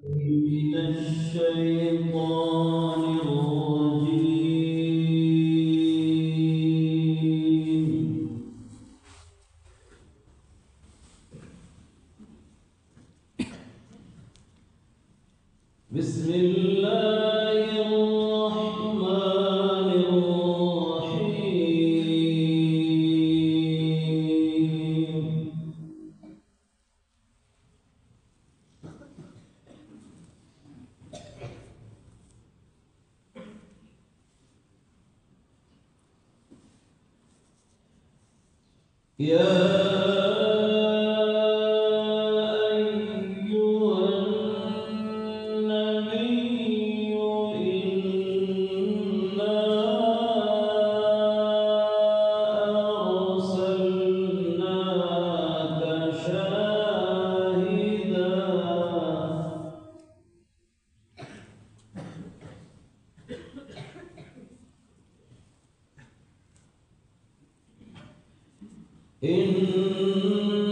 من الشيطان الرجيم. بسم الله الرحمن الرحيم. يا إنا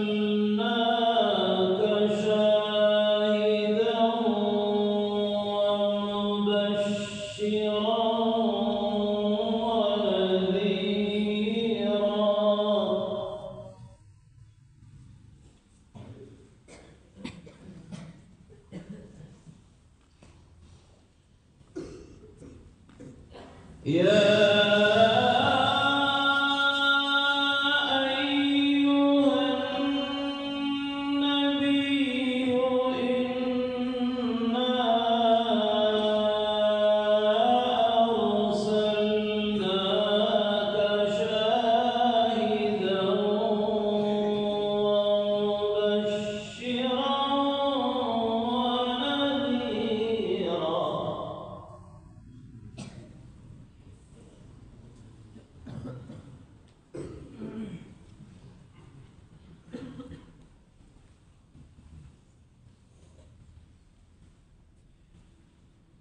أرسلناك شاهدا ومبشرا ونذيرا. يا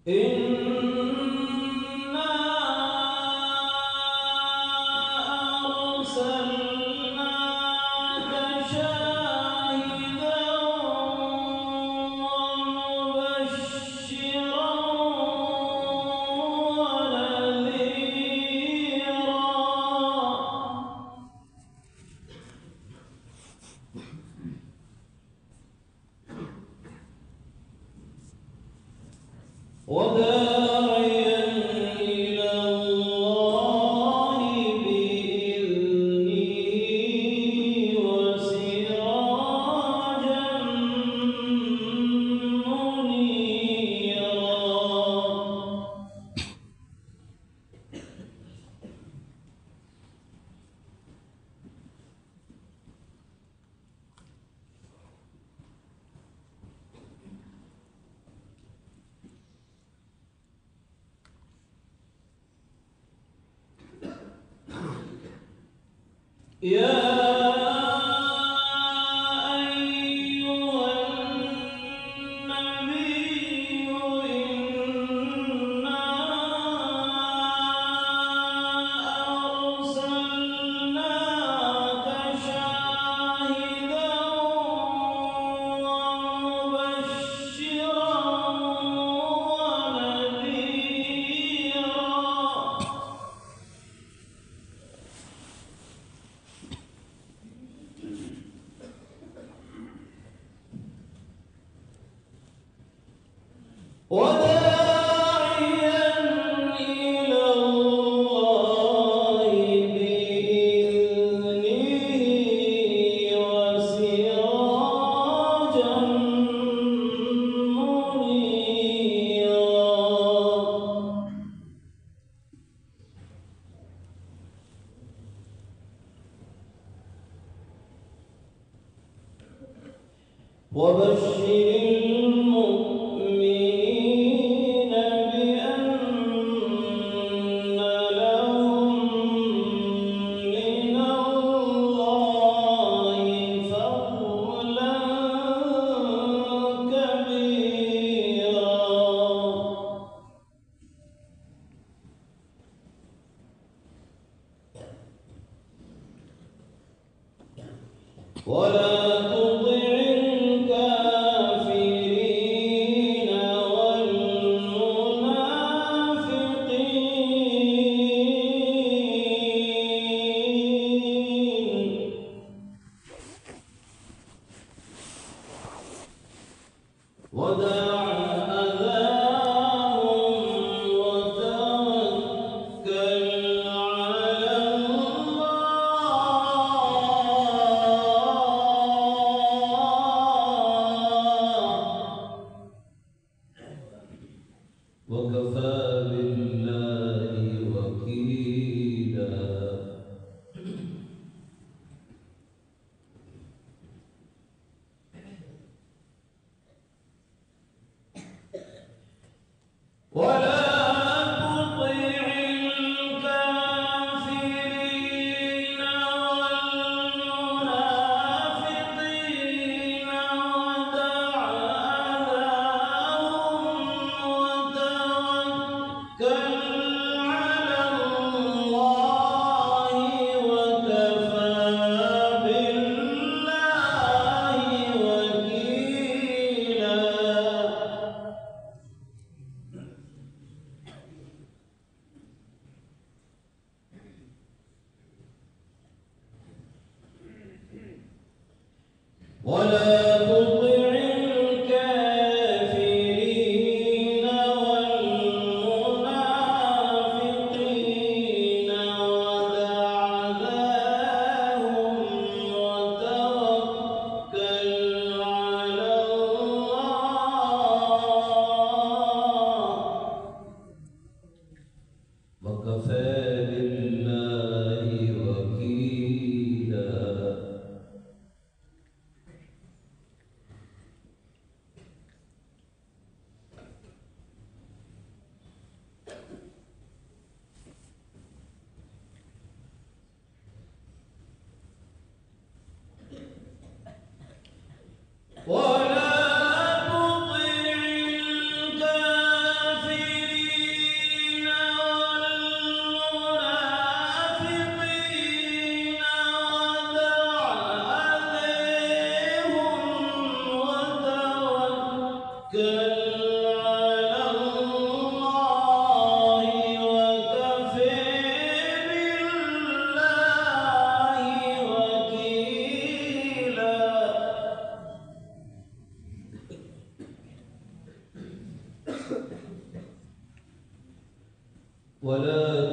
إنا أرسلناك شاهدا ومبشرا ونذيرا وداعيا إلى الله بإذنه وسراجا منيرا. يا أيها النبي إنا أرسلناك شاهدا ومبشرا ونذيرا وداعيا إلى الله بإذنه وسراجا منيرا. وبشر المؤمنين بأن لهم من الله فضلا كبيرا. ولا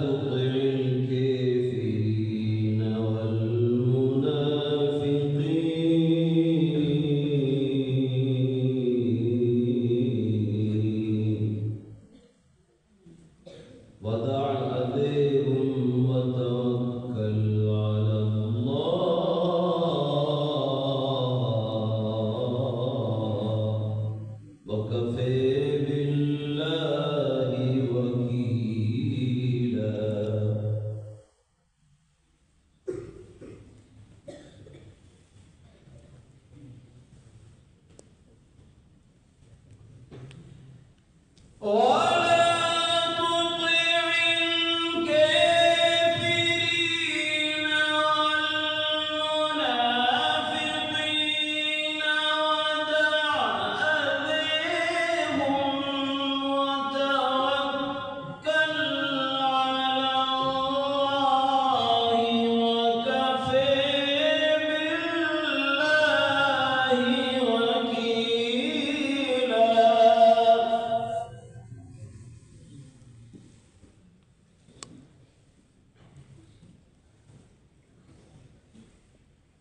تطع الكافرين والمنافقين ودع أذيهم وتوكل على الله وكفى بالله وكيلا.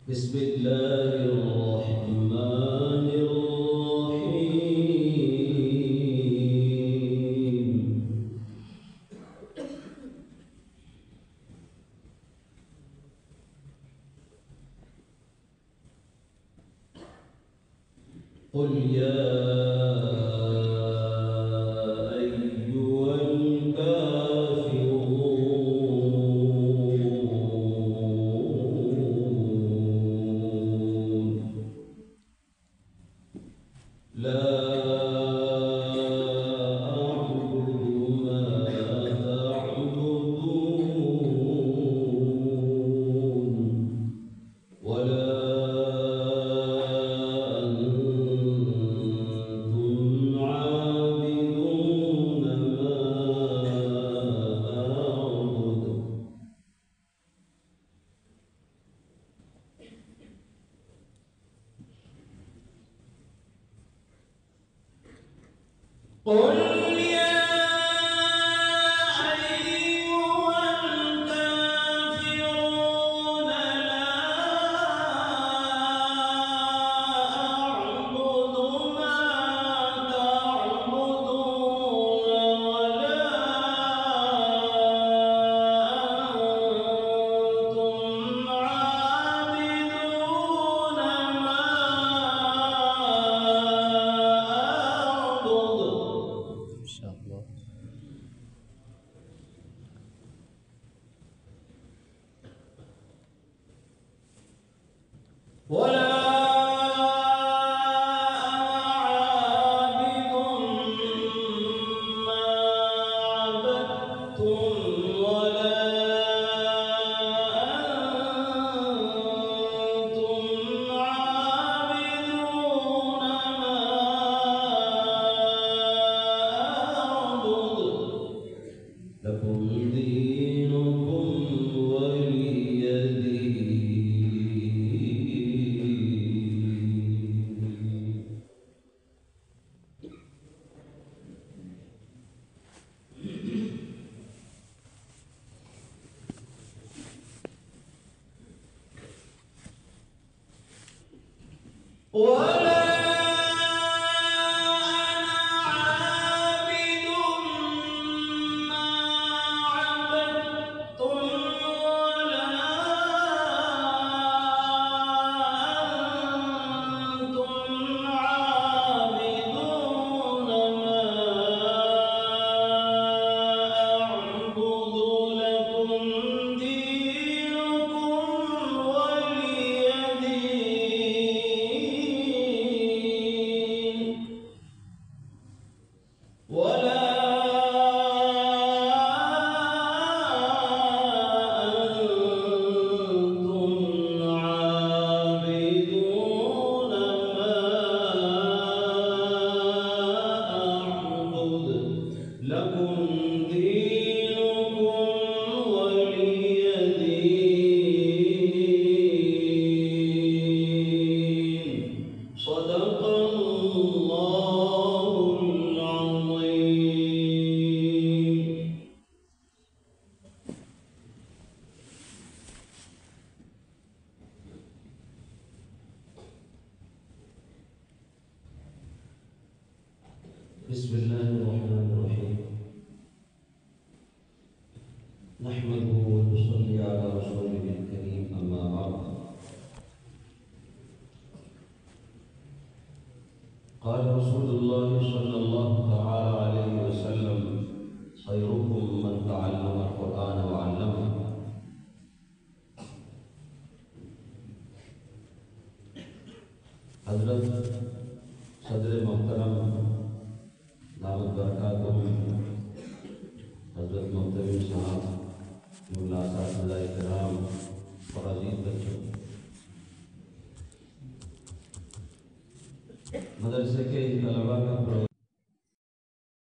بسم الله الرحمن الرحيم. قل يا أيها الكافرون لا أعبد ما تعبدون ولا قل يا أيها الكافرون لا أعبد ما تعبدون ولا أنتم عابدون ما أعبد. إن شاء الله. ولا عابد ما عبدتم ولا أنتم عابدون ما أعبد. لكم دينكم ولي دين. ولا أنا عابد ما عبدتم ولا أنتم عابدون ما أعبد. لكم دينكم ولي دين. ولا أنتم عابدون ما أعبد. لكم دينكم ولي دين. صدق الله العظيم. بسم الله الرحمن الرحيم. نحمده ونصلي على رسوله الكريم، أما بعد. قال رسول الله صلى الله تعالى عليه وسلم: خيركم من تعلم القرآن وعلمه. حضرت صدر محترم दावत बरकातुहू हज़रत मुहतरम साहब, मुल्ला साहब कराम और अजीज बच्चों, मदरसे के तलबा का